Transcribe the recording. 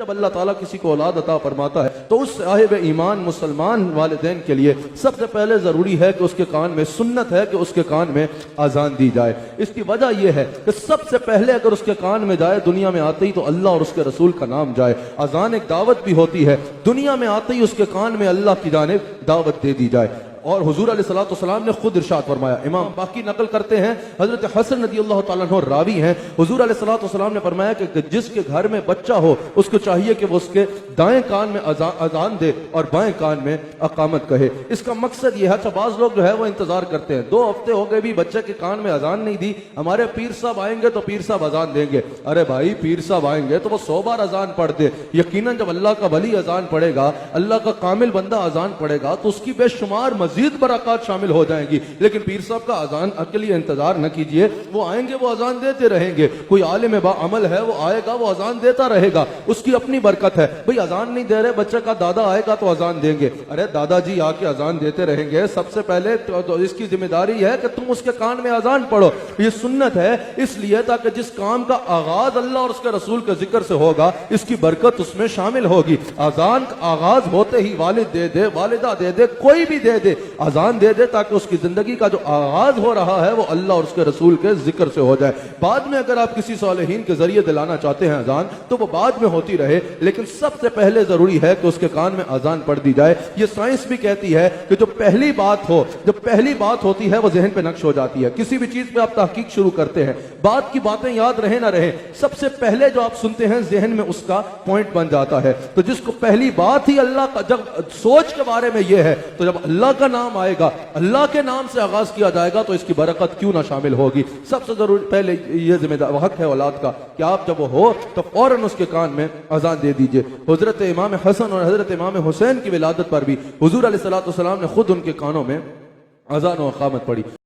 جب اللہ تعالیٰ کسی کو اولاد عطا فرماتا ہے تو اس صاحب ایمان مسلمان والدین کے لیے سب سے پہلے ضروری ہے کہ اس کے کان میں سنت ہے کہ اس کے کان میں اذان دی جائے۔ اس کی وجہ یہ ہے کہ سب سے پہلے اگر اس کے کان میں جائے دنیا میں آتے ہی تو اللہ اور اس کے رسول کا نام جائے۔ اذان ایک دعوت بھی ہوتی ہے، دنیا میں آتے ہی اس کے کان میں اللہ کی جانب دعوت دے دی جائے۔ اور حضور علیہ الصلوۃ والسلام نے خود ارشاد فرمایا، امام باقی نقل کرتے ہیں، حضرت حسن رضی اللہ تعالیٰ عنہ راوی ہیں، حضور علیہ الصلوۃ والسلام نے فرمایا کہ جس کے گھر میں بچہ ہو اس کو چاہیے کہ وہ اس کے دائیں کان میں اذان دے اور بائیں کان میں اقامت کہے۔ اس کا مقصد یہ ہے، اچھا بعض لوگ جو ہے وہ انتظار کرتے ہیں، 2 ہفتے ہو گئے بھی بچے کے کان میں اذان نہیں دی، ہمارے پیر صاحب آئیں گے تو پیر صاحب اذان دیں گے۔ ارے بھائی، پیر صاحب آئیں گے تو وہ 100 بار اذان پڑھ دے، یقیناً جب اللہ کا ولی اذان پڑھے گا، اللہ کا کامل بندہ اذان پڑھے گا تو اس کی بے شمار مزید برکات شامل ہو جائیں گی۔ لیکن پیر صاحب کا اذان کے لیے انتظار نہ کیجئے، وہ آئیں گے وہ اذان دیتے رہیں گے۔ کوئی عالم با عمل ہے، وہ آئے گا وہ اذان دیتا رہے گا، اس کی اپنی برکت ہے۔ بھئی اذان نہیں دے رہے، بچے کا دادا آئے گا تو اذان دیں گے۔ ارے دادا جی آ کے اذان دیتے رہیں گے، سب سے پہلے تو اس کی ذمہ داری ہے کہ تم اس کے کان میں اذان پڑھو۔ یہ سنت ہے اس لیے تاکہ جس کام کا آغاز اللہ اور اس کے رسول کے ذکر سے ہوگا اس کی برکت اس میں شامل ہوگی۔ اذان کا آغاز ہوتے ہی والد دے دے، والدہ دے دے، کوئی بھی دے دے، اذان دے دے تاکہ اس کی زندگی کا جو آغاز ہو رہا ہے وہ اللہ اور اس کے رسول کے ذکر سے ہو جائے۔ بعد میں اگر آپ کسی صالحین کے ذریعے دلانا چاہتے ہیں اذان تو وہ بعد میں ہوتی رہے، لیکن سب سے پہلے ضروری ہے کہ اس کے کان میں اذان پڑھ دی جائے۔ یہ سائنس بھی کہتی ہے کہ جو پہلی بات ہو، جو پہلی بات ہوتی ہے وہ ذہن پہ نقش ہو جاتی ہے۔ کسی بھی چیز پہ آپ تحقیق شروع کرتے ہیں، بعد کی باتیں یاد رہے نہ رہے، سب سے پہلے جو آپ سنتے ہیں ذہن میں اس کا پوائنٹ بن جاتا ہے۔ تو جس کو پہلی بات ہی اللہ کا، جب سوچ کے بارے میں یہ ہے تو جب اللہ کا نام آئے گا، اللہ کے نام سے آغاز کیا جائے گا تو اس کی برکت کیوں نہ شامل ہوگی۔ سب سے ضروری پہلے یہ ذمہ دار حق ہے اولاد کا کہ آپ جب وہ ہو تو فوراً اس کے کان میں اذان دے دیجئے۔ حضرت امام حسن اور حضرت امام حسین کی ولادت پر بھی حضور علیہ الصلوۃ والسلام نے خود ان کے کانوں میں اذان و اقامت پڑھی۔